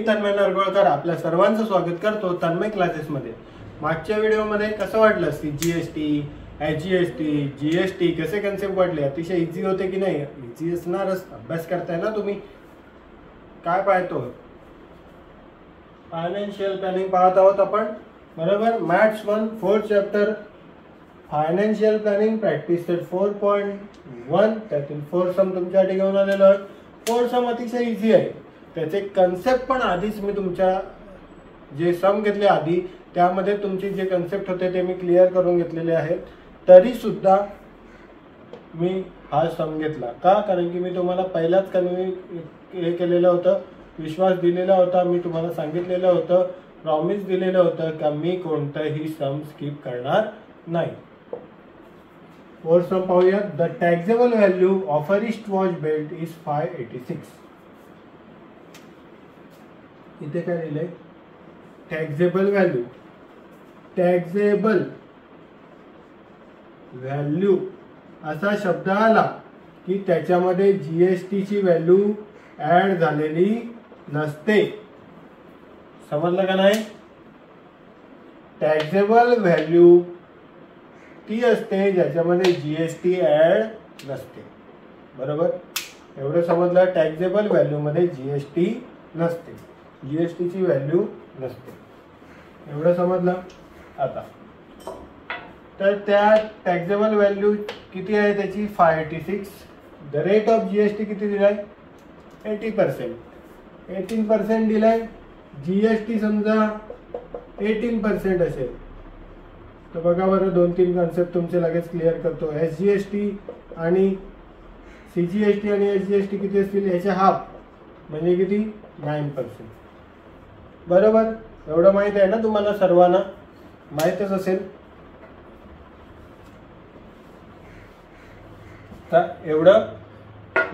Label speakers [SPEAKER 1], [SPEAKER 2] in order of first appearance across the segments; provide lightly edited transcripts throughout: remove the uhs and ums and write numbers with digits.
[SPEAKER 1] तन्मय नरगोळकर आपल्या सर्वांचं स्वागत करतो तन्मय क्लासेसमध्ये। मागच्या व्हिडिओमध्ये कसं वाटलं सीजीएसटी, एचजीएसटी, जीएसटी कसे कन्सेप्ट वाटले? अतिशय इझी होते की नाही? इझी असणारच, अभ्यास करताय ना तुम्ही। काय पाहतो? फायनान्शियल प्लॅनिंग पाहत आहोत आपण, बरोबर। Maths 1 4th chapter financial planning practice set 4.1 त्यातील 4 सम तुमच्यासाठी घेऊन आलेलो आहे। 4 सम अतिशय इझी आहे, त्याचे कन्सेप्ट पण आधीच मी तुमच्या जे सम घेतले आधी त्यामध्ये तुमचे जे कन्सेप्ट होते ते मी क्लिअर करून घेतलेले आहेत। तरी सुद्धा मी हा सम घेतला का? कारण की मी तुम्हाला पहिलाच हे केलेलं होतं, विश्वास दिलेला होता, मी तुम्हाला सांगितलेलं होतं, प्रॉमिस दिलेलं होतं का मी कोणताही सम स्किप करणार नाही। 4 सम पाहूया। The taxable value of a wrist watch belt is 586। इथे काय दिलंय? Taxable value. टॅक्सेबल व्हॅल्यू असा शब्द आला की त्याच्यामध्ये जीएसटी ची व्हॅल्यू ऍड झालेली नसते। समजलं का नाही? टॅक्सेबल व्हॅल्यू ती असते ज्याच्यामध्ये जीएसटी ऍड नसते, बरोबर। एवढं समजलं? टॅक्सेबल व्हॅल्यू मध्ये जीएसटी नसते, जीएसटी ची व्हॅल्यू नसते, एवढं समजलं? आता तर त्या टॅक्सेबल व्हॅल्यू किती आहे त्याची? 586। द रेट ऑफ जीएसटी किती दिलाय? 80%। 18% दिलाय। जीएसटी समजा 18% असेल तर बघा बरं, 2-3 कन्सेप्ट तुमचे लगेच क्लिअर करतो। एसजीएसटी आणि सीजीएसटी आणि एसजीएसटी किती असतील? याच्या हाफ म्हणजे किती? 9%, बरोबर। एवढं माहित आहे ना तुम्हाला? सर्वांना माहितच असेल। तर एवढं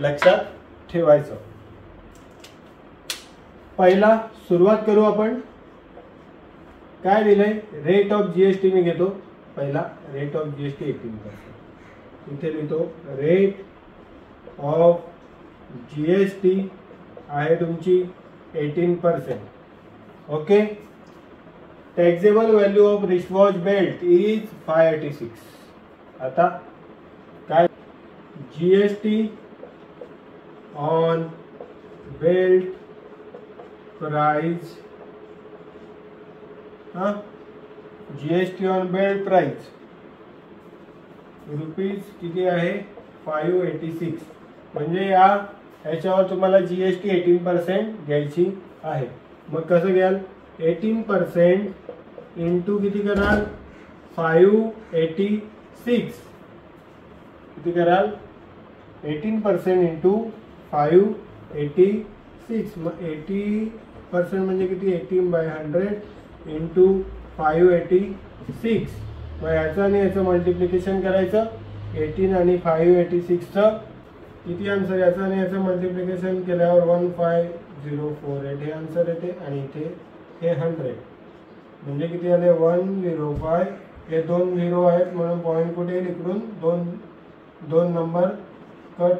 [SPEAKER 1] लक्षात ठेवायचं। पहिला सुरुवात करू आपण। काय दिलंय? रेट ऑफ जीएसटी मी घेतो पहिला। Rate of GST 18%। इथे लिहितो रेट ऑफ जीएसटी आहे तुमची 18%। Okay. Taxable value of wrist watch belt is 586। आता काय? GST on belt price, GST on belt price rupees किती आहे? 586। म्हणजे याच्यावर तुम्हाला जीएसटी 18% घ्यायची आहे। मग कसं घ्याल? 18% इंटू किती कराल? 586 किती कराल? 18% इंटू 586। मग 80% म्हणजे किती? 18/100 इंटू 586। मग याचं आणि याचं मल्टिप्लिकेशन करायचं। 18 आणि 586चं किती आन्सर? याचं आणि याचं मल्टिप्लिकेशन केल्यावर 15048 हे आन्सर येते। आणि इथे हे 100 म्हणजे किती आले? 105। हे 2 0 आहेत म्हणून पॉईंट कुठे येईल? इकडून दोन नंबर कट,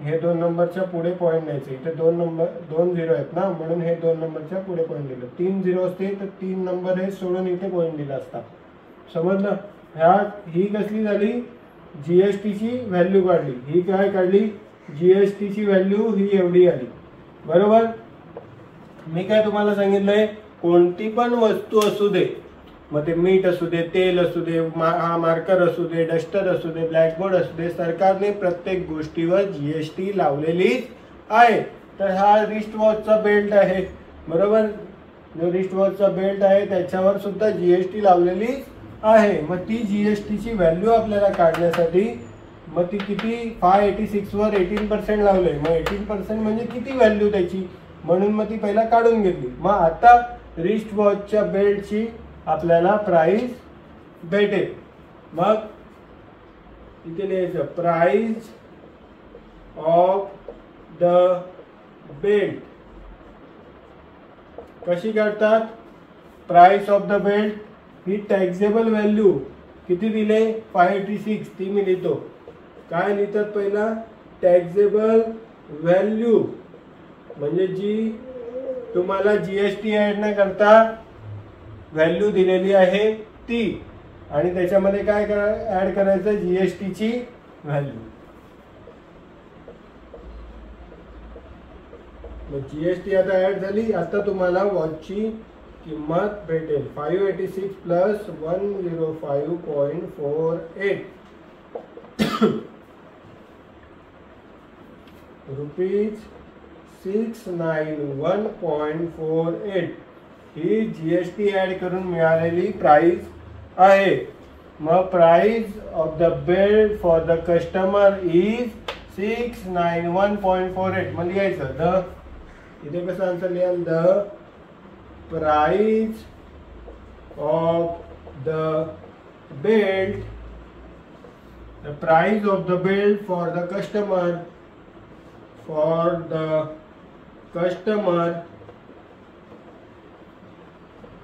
[SPEAKER 1] हे 2 नंबरच्या पुढे पॉईंट न्यायचे। इथे 2 0 आहेत ना, म्हणून हे 2 नंबरच्या पुढे पॉईंट दिलं। 3 0 असते तर 3 नंबर हे सोडून इथे पॉईंट दिला असता। समजलं? ही कसली झाली? जीएसटी ची व्हॅल्यू काढली। ही काय काढली? जीएसटी ची व्हॅल्यू ही एवढी आली, बरोबर। मी काय तुम्हाला सांगितलंय? कोणती पण वस्तू असू दे, मग ते मीठ असू दे, तेल असू दे, मार्कर असू दे, डस्टर असू दे, ब्लॅकबोर्ड असू दे, सरकारने प्रत्येक गोष्टीवर जीएसटी लावलेलीच आहे। तर हा रिस्ट वॉचचा बेल्ट आहे, बरोबर। जो रिस्ट वॉचचा बेल्ट आहे त्याच्यावर सुद्धा जीएसटी लावलेली आहे। मग ती जीएसटी ची व्हॅल्यू आपल्याला काढण्यासाठी मग ती किती? 586 वर 18% लावले। मग 18% म्हणजे किती व्हॅल्यू त्याची? म्हणून मग ती पहिला काढून घेतली। मग आता रिस्ट वॉचच्या बेल्टची आपल्याला प्राइस भेटेल। मग इथे लिहायचं प्राइस ऑफ द बेल्ट। कशी काढतात? Price of the belt he taxable value किती दिले? 586 ती मी लिहितो। काय लिहितात पहिला? टॅक्सेबल व्हॅल्यू म्हणजे जी तुम्हाला जीएसटी ऍड न करता व्हॅल्यू दिलेली आहे ती, आणि त्याच्यामध्ये काय ऍड करायचं, जीएसटी ची व्हॅल्यू. जीएसटी आता ऍड झाली. आता तुम्हाला वॉचची किंमत भेटेल 586 प्लस 105.48 ₹691.48 ही जीएसटी ऍड करून मिळालेली प्राइस आहे. मग price of the bill for the customer is 691.48. मग लिहायचं द, इथे कसं आन्सर लिहाल, the price of the bill, the price of the bill for the customer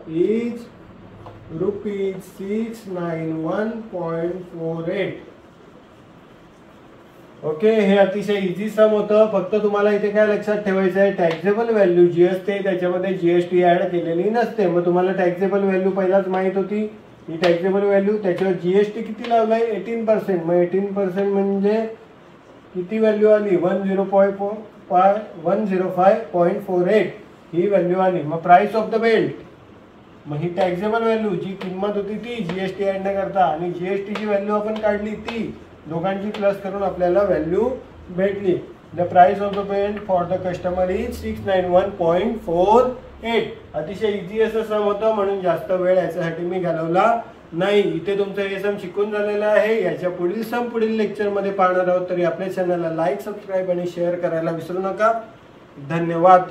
[SPEAKER 1] is ₹691.48. Okay, हे अतिशय इझी सम होतं. फक्त तुम्हाला इथे काय लक्षात ठेवायचं आहे, टॅक्सेबल व्हॅल्यू जी असते त्याच्यामध्ये जीएसटी ऍड केलेली नसते. मग तुम्हाला टॅक्सेबल व्हॅल्यू पहिलाच माहित होती, ही टॅक्सेबल व्हॅल्यू, त्याच्यावर जीएसटी किती लावलाय, 18%. मग 18% म्हणजे किती व्हॅल्यू आली, 105.48 ही व्हॅल्यू आली. मग प्राइस ऑफ द बेल्ट, मग ही टॅक्सेबल व्हॅल्यू जी किंमत होती ती जीएसटी ऍड न करता, आणि जीएसटी ची व्हॅल्यू आपण काढली ती, दोघांची प्लस करून आपल्याला व्हॅल्यू भेटली. The price of the belt for the customer is 691.48. अतिशय इझी असं सम होतं, म्हणून जास्त वेळ याच्यासाठी मी घालवला नाही. इथे तुमचं हे सम शिकून झालेलं आहे. याच्या पुढील सम पुढील लेक्चरमध्ये पाहणार आहोत. तरी आपल्या चॅनलला लाईक, सबस्क्राईब आणि शेअर करायला विसरू नका. धन्यवाद.